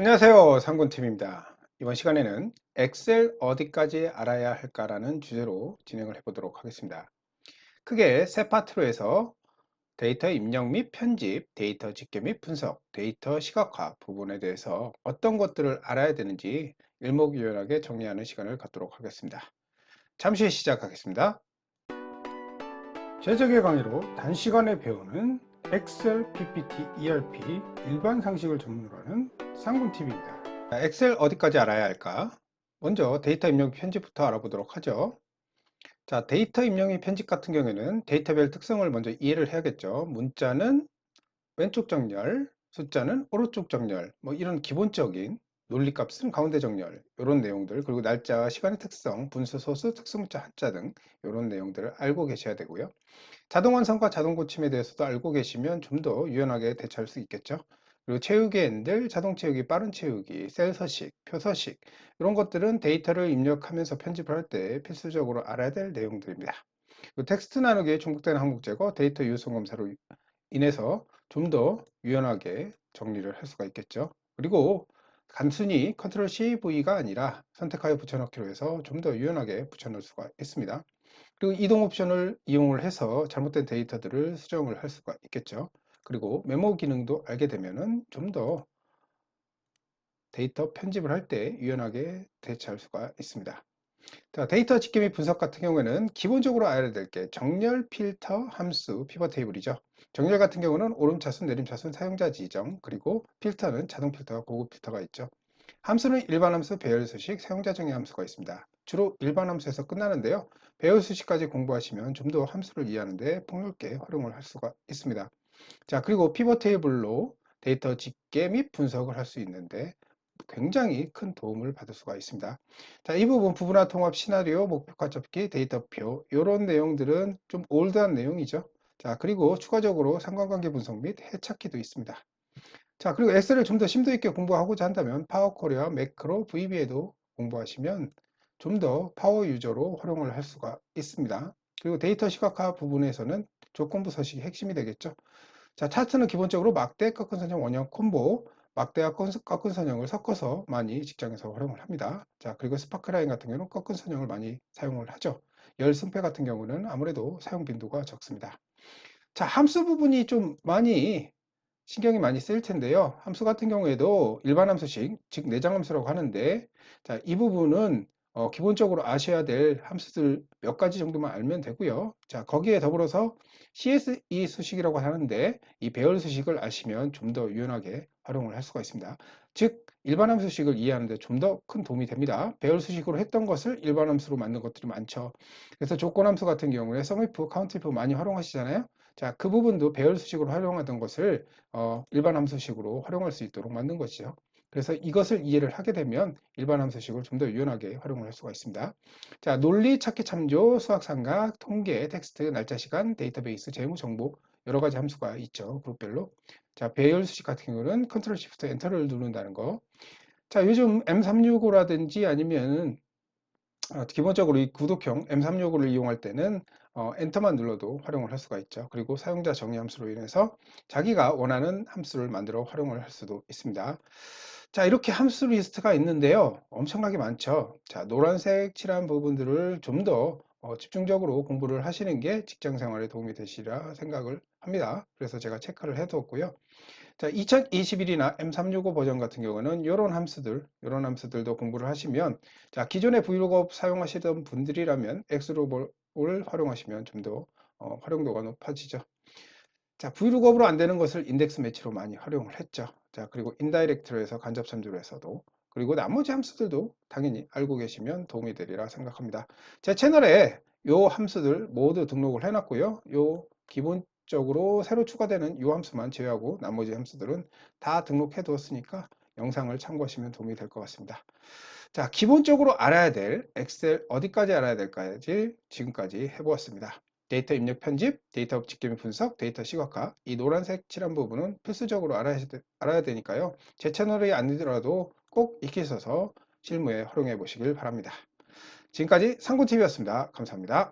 안녕하세요. 상군팀입니다. 이번 시간에는 엑셀 어디까지 알아야 할까라는 주제로 진행을 해보도록 하겠습니다. 크게 세 파트로 해서 데이터 입력 및 편집, 데이터 집계 및 분석, 데이터 시각화 부분에 대해서 어떤 것들을 알아야 되는지 일목요연하게 정리하는 시간을 갖도록 하겠습니다. 잠시 후에 시작하겠습니다. 제적의 강의로 단시간에 배우는 엑셀, PPT, ERP 일반 상식을 전문으로 하는 상군TV입니다. 엑셀 어디까지 알아야 할까? 먼저 데이터 입력 편집부터 알아보도록 하죠. 자, 데이터 입력 및 편집 같은 경우에는 데이터별 특성을 먼저 이해를 해야겠죠. 문자는 왼쪽 정렬, 숫자는 오른쪽 정렬, 뭐 이런 기본적인 논리값은 가운데 정렬, 이런 내용들, 그리고 날짜와 시간의 특성, 분수, 소수, 특수문자, 한자 등 이런 내용들을 알고 계셔야 되고요. 자동 완성과 자동 고침에 대해서도 알고 계시면 좀 더 유연하게 대처할 수 있겠죠. 그리고 채우기 엔들, 자동 채우기, 빠른 채우기, 셀 서식, 표 서식 이런 것들은 데이터를 입력하면서 편집을 할 때 필수적으로 알아야 될 내용들입니다. 그리고 텍스트 나누기, 중복되는 항목 제거, 데이터 유효성 검사로 인해서 좀 더 유연하게 정리를 할 수가 있겠죠. 그리고 단순히 컨트롤 C, V가 아니라 선택하여 붙여넣기로 해서 좀 더 유연하게 붙여넣을 수가 있습니다. 그리고 이동 옵션을 이용을 해서 잘못된 데이터들을 수정을 할 수가 있겠죠. 그리고 메모 기능도 알게 되면은 좀 더 데이터 편집을 할 때 유연하게 대처할 수가 있습니다. 자, 데이터 집계 및 분석 같은 경우에는 기본적으로 알아야 될 게 정렬, 필터, 함수, 피벗 테이블이죠. 정렬 같은 경우는 오름차순, 내림차순, 사용자 지정, 그리고 필터는 자동 필터와 고급 필터가 있죠. 함수는 일반 함수, 배열 수식, 사용자 정의 함수가 있습니다. 주로 일반 함수에서 끝나는데요. 배열 수식까지 공부하시면 좀 더 함수를 이해하는데 폭넓게 활용을 할 수가 있습니다. 자, 그리고 피벗 테이블로 데이터 집계 및 분석을 할 수 있는데 굉장히 큰 도움을 받을 수가 있습니다. 자, 이 부분 부분화 통합 시나리오, 목표가 접기, 데이터표 이런 내용들은 좀 올드한 내용이죠. 자, 그리고 추가적으로 상관관계 분석 및 해찾기도 있습니다. 자, 그리고 엑셀을 좀 더 심도 있게 공부하고자 한다면 파워코리아, 매크로, VBA도 공부하시면 좀 더 파워 유저로 활용을 할 수가 있습니다. 그리고 데이터 시각화 부분에서는 조건부 서식이 핵심이 되겠죠. 자, 차트는 기본적으로 막대, 꺾은 선형, 원형, 콤보, 막대와 꺾은 선형을 섞어서 많이 직장에서 활용을 합니다. 자, 그리고 스파크라인 같은 경우는 꺾은 선형을 많이 사용을 하죠. 열 승패 같은 경우는 아무래도 사용 빈도가 적습니다. 자, 함수 부분이 좀 많이 신경이 많이 쓰일 텐데요. 함수 같은 경우에도 일반 함수식, 즉 내장 함수라고 하는데, 자, 이 부분은 기본적으로 아셔야 될 함수들 몇 가지 정도만 알면 되고요. 자, 거기에 더불어서 CSE 수식이라고 하는데, 이 배열 수식을 아시면 좀 더 유연하게 활용을 할 수가 있습니다. 즉, 일반 함수식을 이해하는 데 좀 더 큰 도움이 됩니다. 배열 수식으로 했던 것을 일반 함수로 만든 것들이 많죠. 그래서 조건 함수 같은 경우에 sumif, countif 많이 활용하시잖아요. 자, 그 부분도 배열 수식으로 활용하던 것을 일반 함수식으로 활용할 수 있도록 만든 것이죠. 그래서 이것을 이해를 하게 되면 일반 함수식을 좀 더 유연하게 활용을 할 수가 있습니다. 자, 논리, 찾기, 참조, 수학, 삼각, 통계, 텍스트, 날짜, 시간, 데이터베이스, 재무, 정보 여러 가지 함수가 있죠. 그룹별로. 자, 배열 수식 같은 경우는 컨트롤 시프트 엔터를 누른다는 거. 자, 요즘 M365라든지 아니면은 기본적으로 이 구독형 M365를 이용할 때는 엔터만 눌러도 활용을 할 수가 있죠. 그리고 사용자 정의 함수로 인해서 자기가 원하는 함수를 만들어 활용을 할 수도 있습니다. 자, 이렇게 함수 리스트가 있는데요. 엄청나게 많죠. 자, 노란색 칠한 부분들을 좀 더 집중적으로 공부를 하시는 게 직장 생활에 도움이 되시리라 생각을 합니다. 그래서 제가 체크를 해두었고요. 자, 2021이나 M365 버전 같은 경우는 이런 함수들도 공부를 하시면, 자, 기존의 브이로그 사용하시던 분들이라면 엑스로봇을 활용하시면 좀 더 활용도가 높아지죠. 자, 브이로그업으로 안 되는 것을 인덱스 매치로 많이 활용을 했죠. 자, 그리고 인다이렉트로 해서 간접 참조로 해서도, 그리고 나머지 함수들도 당연히 알고 계시면 도움이 되리라 생각합니다. 제 채널에 요 함수들 모두 등록을 해놨고요. 요 기본적으로 새로 추가되는 요 함수만 제외하고 나머지 함수들은 다 등록해 두었으니까 영상을 참고하시면 도움이 될 것 같습니다. 자, 기본적으로 알아야 될 엑셀 어디까지 알아야 될까지 지금까지 해보았습니다. 데이터 입력 편집, 데이터 집계 및 분석, 데이터 시각화 이 노란색 칠한 부분은 필수적으로 알아야 되니까요. 제 채널이 아니더라도 꼭 익히셔서 실무에 활용해 보시길 바랍니다. 지금까지 상군TV였습니다. 감사합니다.